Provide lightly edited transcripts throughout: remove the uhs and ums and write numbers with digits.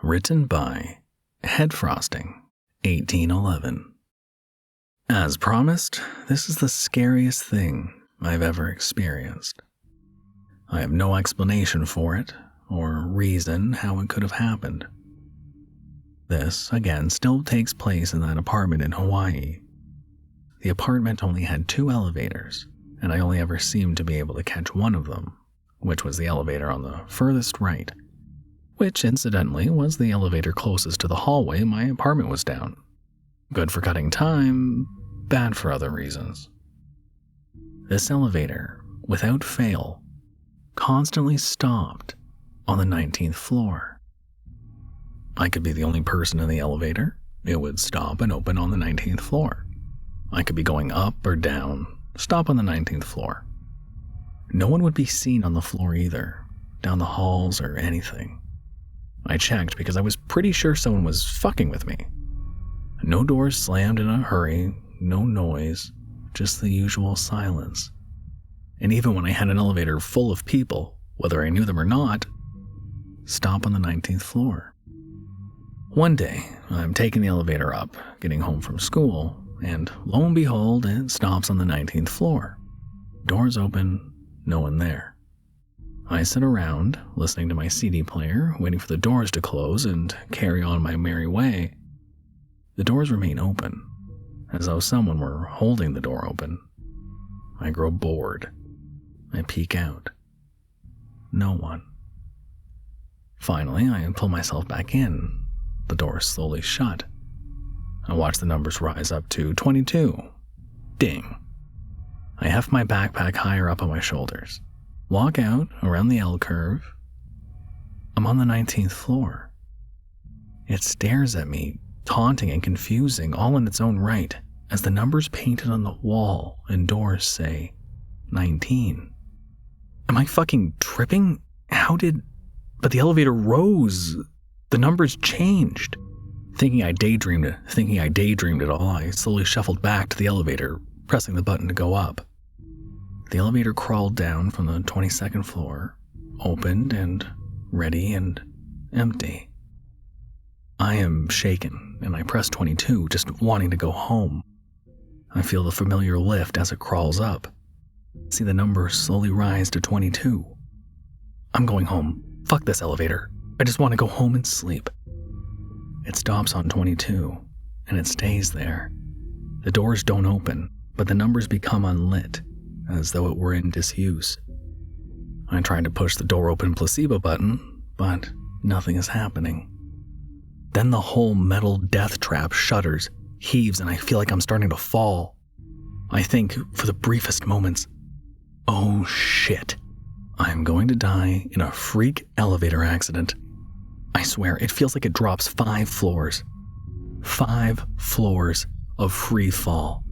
Written by Head Frosting, 1811. As promised, this is the scariest thing I've ever experienced. I have no explanation for it, or reason how it could have happened. This, again, still takes place in that apartment in Hawaii. The apartment only had 2 elevators, and I only ever seemed to be able to catch one of them, which was the elevator on the furthest right, which incidentally was the elevator closest to the hallway my apartment was down. Good for cutting time, bad for other reasons. This elevator, without fail, constantly stopped on the 19th floor. I could be the only person in the elevator. It would stop and open on the 19th floor. I could be going up or down, stop on the 19th floor. No one would be seen on the floor either, down the halls or anything. I checked because I was pretty sure someone was fucking with me. No doors slammed in a hurry, no noise, just the usual silence. And even when I had an elevator full of people, whether I knew them or not, stop on the 19th floor. One day, I'm taking the elevator up, getting home from school, and lo and behold, it stops on the 19th floor. Doors open, no one there. I sit around, listening to my CD player, waiting for the doors to close and carry on my merry way. The doors remain open, as though someone were holding the door open. I grow bored. I peek out. No one. Finally, I pull myself back in. The door slowly shut. I watch the numbers rise up to 22. Ding. I heft my backpack higher up on my shoulders. Walk out around the L curve. I'm on the 19th floor. It stares at me, taunting and confusing, all in its own right, as the numbers painted on the wall and doors say 19. Am I fucking tripping? But the elevator rose. The numbers changed. Thinking I daydreamed it all, I slowly shuffled back to the elevator, pressing the button to go up. The elevator crawled down from the 22nd floor, opened and ready and empty. I am shaken, and I press 22, just wanting to go home. I feel the familiar lift as it crawls up. See the number slowly rise to 22. I'm going home. Fuck this elevator. I just want to go home and sleep. It stops on 22, and it stays there. The doors don't open, but the numbers become unlit, as though it were in disuse. I try to push the door open placebo button, but nothing is happening. Then the whole metal death trap shudders, heaves, and I feel like I'm starting to fall. I think, for the briefest moments, oh shit, I'm going to die in a freak elevator accident. I swear, it feels like it drops 5 floors. 5 floors of free fall.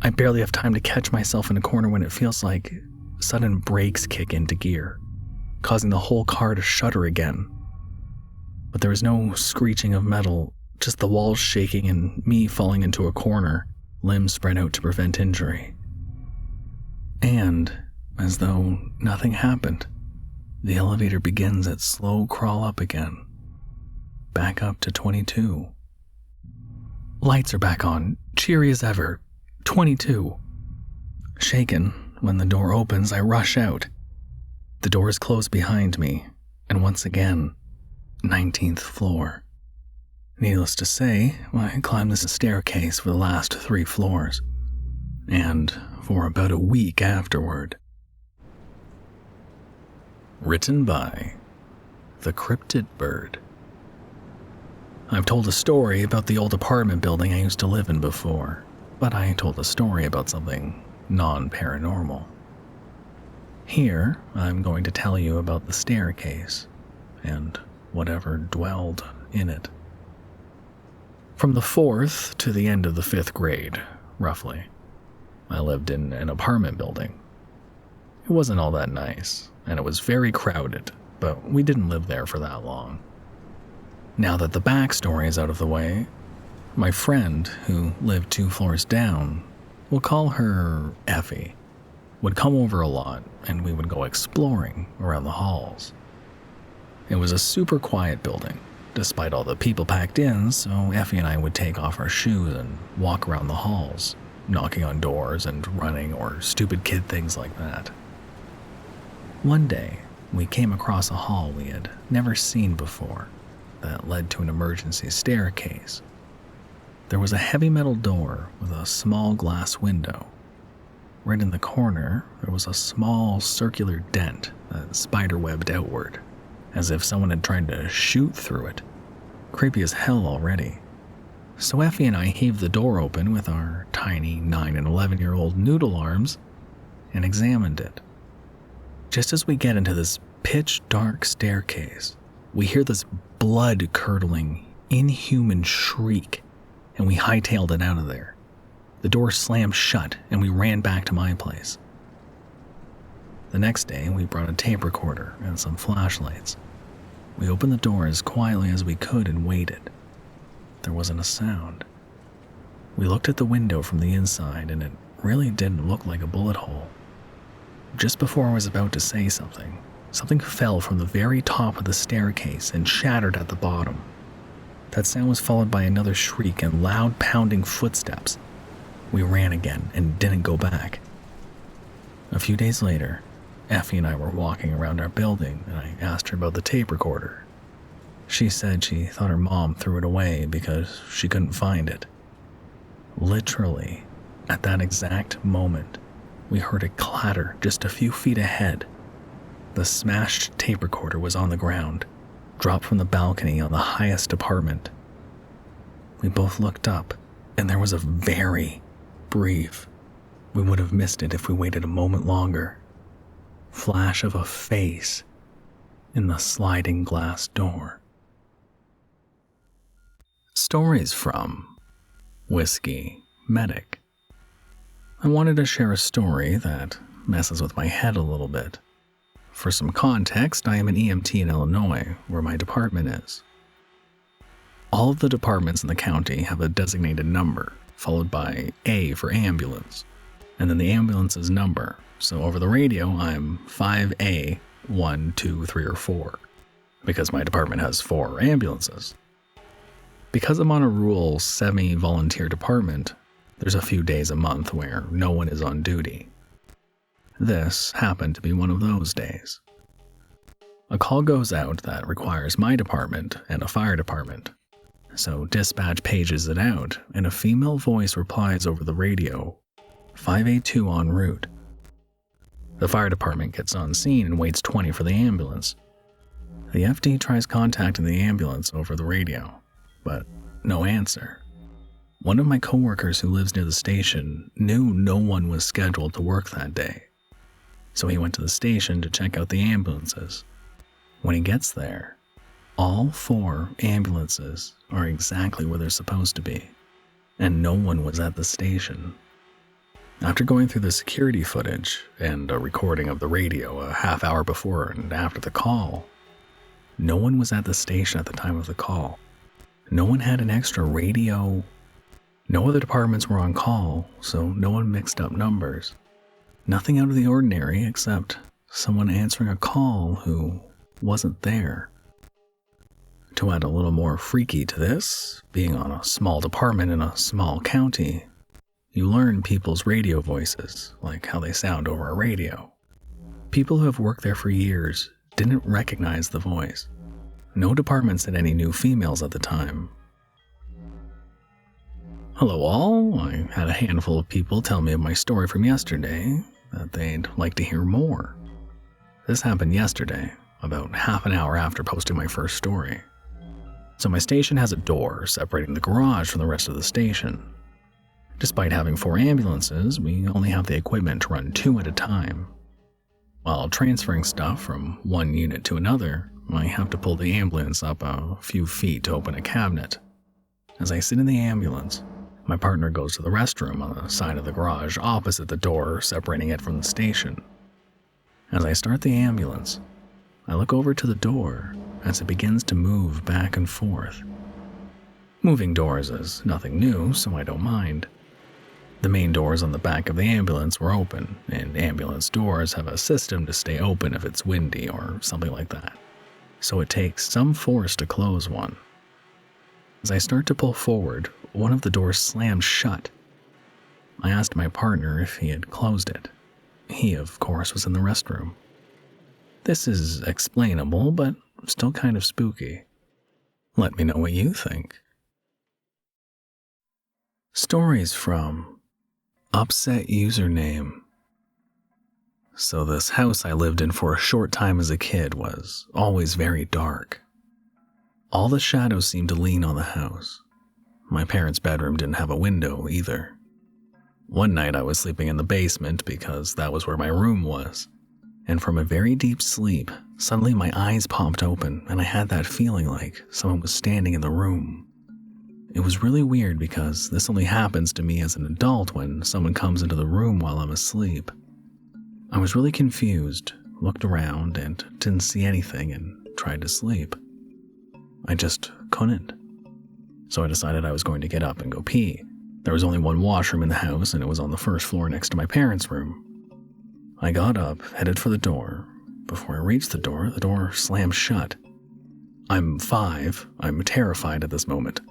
I barely have time to catch myself in a corner when it feels like sudden brakes kick into gear, causing the whole car to shudder again. But there is no screeching of metal, just the walls shaking and me falling into a corner, limbs spread out to prevent injury. And, as though nothing happened, the elevator begins its slow crawl up again, back up to 22. Lights are back on, cheery as ever. 22. Shaken, when the door opens, I rush out. The doors close behind me, and once again, 19th floor. Needless to say, I climbed this staircase for the last 3 floors, and for about a week afterward. Written by thecryptidbird. I've told a story about the old apartment building I used to live in before, but I told a story about something non-paranormal. Here, I'm going to tell you about the staircase, and whatever dwelled in it. From the 4th to the end of the 5th grade, roughly, I lived in an apartment building. It wasn't all that nice, and it was very crowded, but we didn't live there for that long. Now that the backstory is out of the way, my friend, who lived 2 floors down, we'll call her Effie, would come over a lot, and we would go exploring around the halls. It was a super quiet building, despite all the people packed in, so Effie and I would take off our shoes and walk around the halls, knocking on doors and running or stupid kid things like that. One day, we came across a hall we had never seen before that led to an emergency staircase. There was a heavy metal door with a small glass window. Right in the corner, there was a small circular dent that spiderwebbed outward, as if someone had tried to shoot through it. Creepy as hell already. So Effie and I heaved the door open with our tiny 9 and 11-year-old noodle arms and examined it. Just as we get into this pitch-dark staircase, we hear this blood-curdling, inhuman shriek, and we hightailed it out of there. The door slammed shut, and we ran back to my place. The next day, we brought a tape recorder and some flashlights. We opened the door as quietly as we could and waited. There wasn't a sound. We looked at the window from the inside, and it really didn't look like a bullet hole. Just before I was about to say something, something fell from the very top of the staircase and shattered at the bottom. That sound was followed by another shriek and loud pounding footsteps. We ran again and didn't go back. A few days later, Effie and I were walking around our building, and I asked her about the tape recorder. She said she thought her mom threw it away because she couldn't find it. Literally, at that exact moment, we heard it clatter just a few feet ahead. The smashed tape recorder was on the ground, dropped from the balcony on the highest apartment. We both looked up, and there was a very brief, we would have missed it if we waited a moment longer, flash of a face in the sliding glass door. Stories from Whiskey Medic. I wanted to share a story that messes with my head a little bit. For some context, I am an EMT in Illinois, where my department is. All of the departments in the county have a designated number, followed by A for ambulance, and then the ambulance's number. So over the radio, I'm 5A, 1, 2, 3, or 4, because my department has 4 ambulances. Because I'm on a rural, semi-volunteer department, there's a few days a month where no one is on duty. This happened to be one of those days. A call goes out that requires my department and a fire department. So dispatch pages it out, and a female voice replies over the radio, 5A2 en route. The fire department gets on scene and waits 20 for the ambulance. The FD tries contacting the ambulance over the radio, but no answer. One of my coworkers who lives near the station knew no one was scheduled to work that day, so he went to the station to check out the ambulances. When he gets there, all 4 ambulances are exactly where they're supposed to be, and no one was at the station. After going through the security footage and a recording of the radio a half hour before and after the call, no one was at the station at the time of the call. No one had an extra radio. No other departments were on call, so no one mixed up numbers. Nothing out of the ordinary except someone answering a call who wasn't there. To add a little more freaky to this, being on a small department in a small county, you learn people's radio voices, like how they sound over a radio. People who have worked there for years didn't recognize the voice. No departments had any new females at the time. Hello all, I had a handful of people tell me of my story from yesterday, that they'd like to hear more. This happened yesterday, about half an hour after posting my first story. So my station has a door separating the garage from the rest of the station. Despite having 4 ambulances, we only have the equipment to run 2 at a time. While transferring stuff from one unit to another, I have to pull the ambulance up a few feet to open a cabinet. As I sit in the ambulance, my partner goes to the restroom on the side of the garage opposite the door separating it from the station. As I start the ambulance, I look over to the door as it begins to move back and forth. Moving doors is nothing new, so I don't mind. The main doors on the back of the ambulance were open, and ambulance doors have a system to stay open if it's windy or something like that. So it takes some force to close one, As I start to pull forward, one of the doors slams shut. I asked my partner if he had closed it. He, of course, was in the restroom. This is explainable, but still kind of spooky. Let me know what you think. Stories from Upsetusername. So this house I lived in for a short time as a kid was always very dark. All the shadows seemed to lean on the house. My parents' bedroom didn't have a window either. One night I was sleeping in the basement because that was where my room was. And from a very deep sleep, suddenly my eyes popped open and I had that feeling like someone was standing in the room. It was really weird because this only happens to me as an adult when someone comes into the room while I'm asleep. I was really confused, looked around and didn't see anything and tried to sleep. I just couldn't. So I decided I was going to get up and go pee. There was only one washroom in the house and it was on the first floor next to my parents' room. I got up, headed for the door. Before I reached the door slammed shut. I'm 5. I'm terrified at this moment.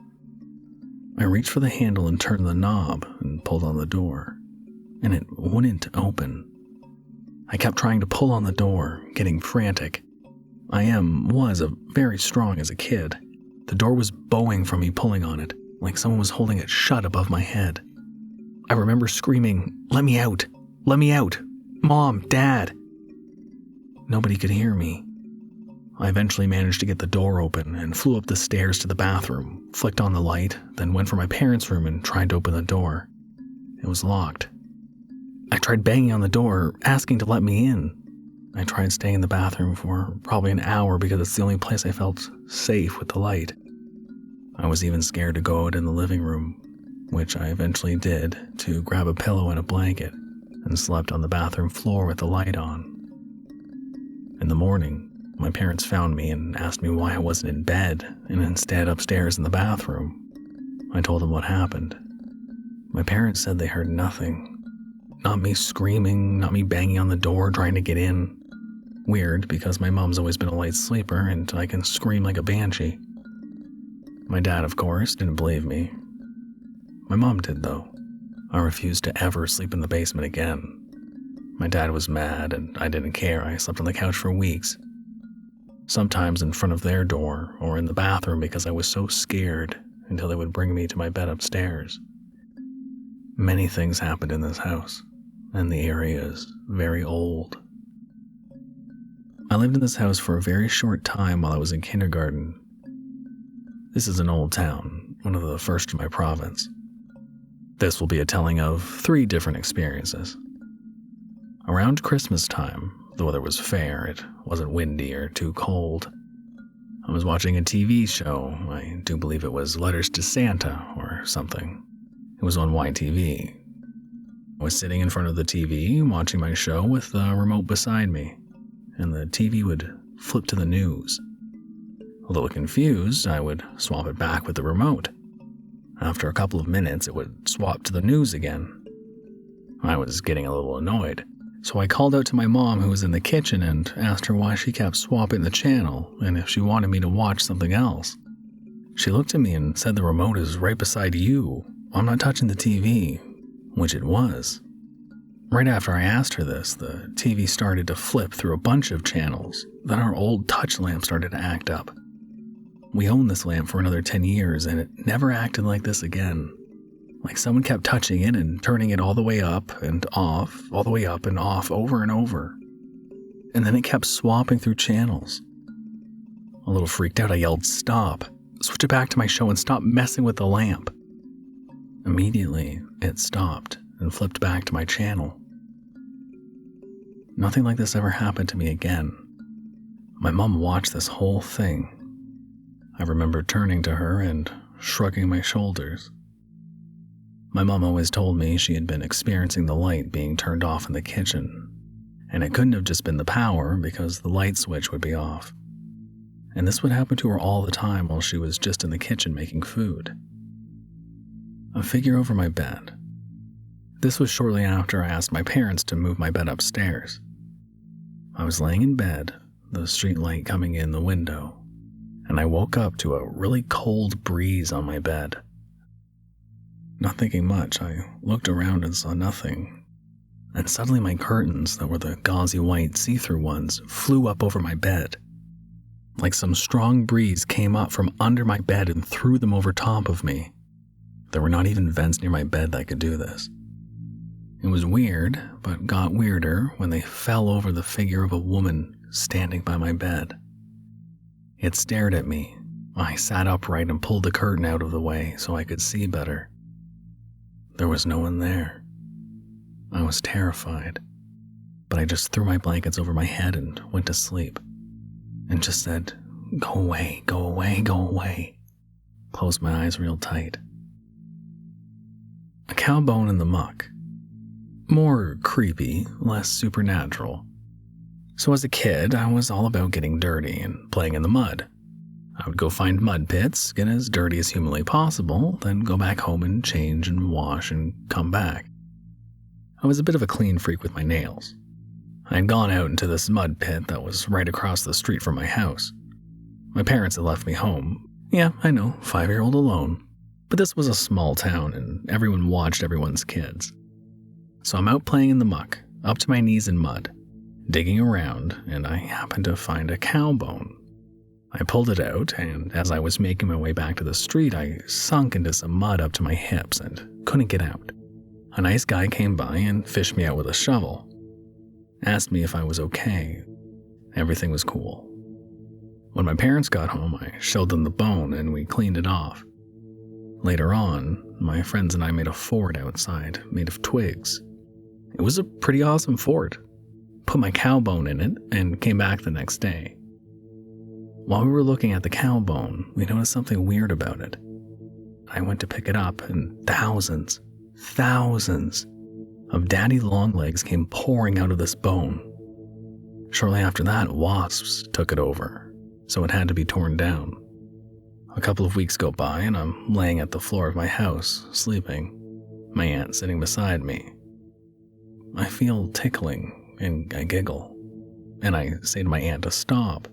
I reached for the handle and turned the knob and pulled on the door, and it wouldn't open. I kept trying to pull on the door, getting frantic. I was very strong as a kid. The door was bowing from me pulling on it, like someone was holding it shut above my head. I remember screaming, "Let me out! Let me out! Mom, Dad!" Nobody could hear me. I eventually managed to get the door open and flew up the stairs to the bathroom, flicked on the light, then went for my parents' room and tried to open the door. It was locked. I tried banging on the door, asking to let me in. I tried staying in the bathroom for probably an hour because it's the only place I felt safe with the light. I was even scared to go out in the living room, which I eventually did, to grab a pillow and a blanket, and slept on the bathroom floor with the light on. In the morning, my parents found me and asked me why I wasn't in bed and instead upstairs in the bathroom. I told them what happened. My parents said they heard nothing. Not me screaming, not me banging on the door trying to get in. Weird, because my mom's always been a light sleeper and I can scream like a banshee. My dad, of course, didn't believe me. My mom did, though. I refused to ever sleep in the basement again. My dad was mad and I didn't care. I slept on the couch for weeks. Sometimes in front of their door or in the bathroom because I was so scared until they would bring me to my bed upstairs. Many things happened in this house, and the area is very old. I lived in this house for a very short time while I was in kindergarten. This is an old town, one of the first in my province. This will be a telling of 3 different experiences. Around Christmas time, the weather was fair, it wasn't windy or too cold. I was watching a TV show, I do believe it was Letters to Santa or something. It was on YTV. I was sitting in front of the TV, watching my show with the remote beside me, and the TV would flip to the news. A little confused, I would swap it back with the remote. After a couple of minutes, it would swap to the news again. I was getting a little annoyed, so I called out to my mom who was in the kitchen and asked her why she kept swapping the channel and if she wanted me to watch something else. She looked at me and said the remote is right beside you. I'm not touching the TV, which it was. Right after I asked her this, the TV started to flip through a bunch of channels. Then our old touch lamp started to act up. We owned this lamp for another 10 years and it never acted like this again. Like someone kept touching it and turning it all the way up and off, all the way up and off over and over. And then it kept swapping through channels. A little freaked out, I yelled, "Stop! Switch it back to my show and stop messing with the lamp." Immediately, it stopped and flipped back to my channel. Nothing like this ever happened to me again. My mom watched this whole thing. I remember turning to her and shrugging my shoulders. My mom always told me she had been experiencing the light being turned off in the kitchen, and it couldn't have just been the power because the light switch would be off. And this would happen to her all the time while she was just in the kitchen making food. A figure over my bed. This was shortly after I asked my parents to move my bed upstairs. I was laying in bed, the street light coming in the window, and I woke up to a really cold breeze on my bed. Not thinking much, I looked around and saw nothing, and suddenly my curtains, that were the gauzy white see-through ones, flew up over my bed. Like some strong breeze came up from under my bed and threw them over top of me. There were not even vents near my bed that could do this. It was weird, but got weirder when they fell over the figure of a woman standing by my bed. It stared at me. I sat upright and pulled the curtain out of the way so I could see better. There was no one there. I was terrified, but I just threw my blankets over my head and went to sleep, and just said, "Go away, go away, go away." Closed my eyes real tight. A cow bone in the muck. More creepy, less supernatural. So as a kid, I was all about getting dirty and playing in the mud. I would go find mud pits, get as dirty as humanly possible, then go back home and change and wash and come back. I was a bit of a clean freak with my nails. I had gone out into this mud pit that was right across the street from my house. My parents had left me home. Yeah, I know, 5-year-old alone. But this was a small town and everyone watched everyone's kids. So I'm out playing in the muck, up to my knees in mud, digging around, and I happened to find a cow bone. I pulled it out, and as I was making my way back to the street, I sunk into some mud up to my hips and couldn't get out. A nice guy came by and fished me out with a shovel. Asked me if I was okay. Everything was cool. When my parents got home, I showed them the bone and we cleaned it off. Later on, my friends and I made a fort outside, made of twigs. It was a pretty awesome fort. Put my cow bone in it and came back the next day. While we were looking at the cow bone, we noticed something weird about it. I went to pick it up and thousands of daddy longlegs came pouring out of this bone. Shortly after that, wasps took it over, so it had to be torn down. A couple of weeks go by and I'm laying at the floor of my house, sleeping, my aunt sitting beside me. I feel tickling and I giggle, and I say to my aunt to stop.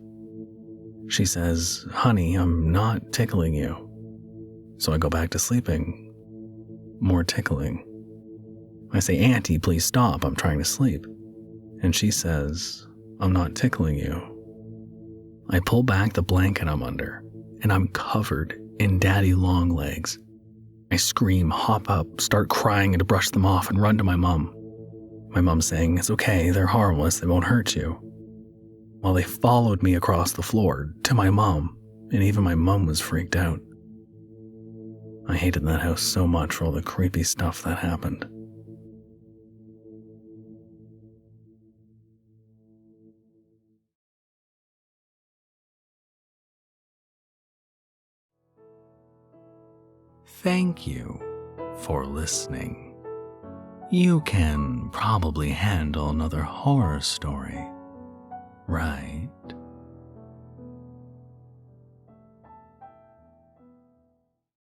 She says, "Honey, I'm not tickling you." So I go back to sleeping. More tickling. I say, "Auntie, please stop, I'm trying to sleep." And she says, "I'm not tickling you." I pull back the blanket I'm under, and I'm covered in daddy long legs. I scream, hop up, start crying and to brush them off and run to my mom. My mom saying, "It's okay, they're harmless, they won't hurt you." While they followed me across the floor to my mom, and even my mom was freaked out. I hated that house so much for all the creepy stuff that happened. Thank you for listening. You can probably handle another horror story, right?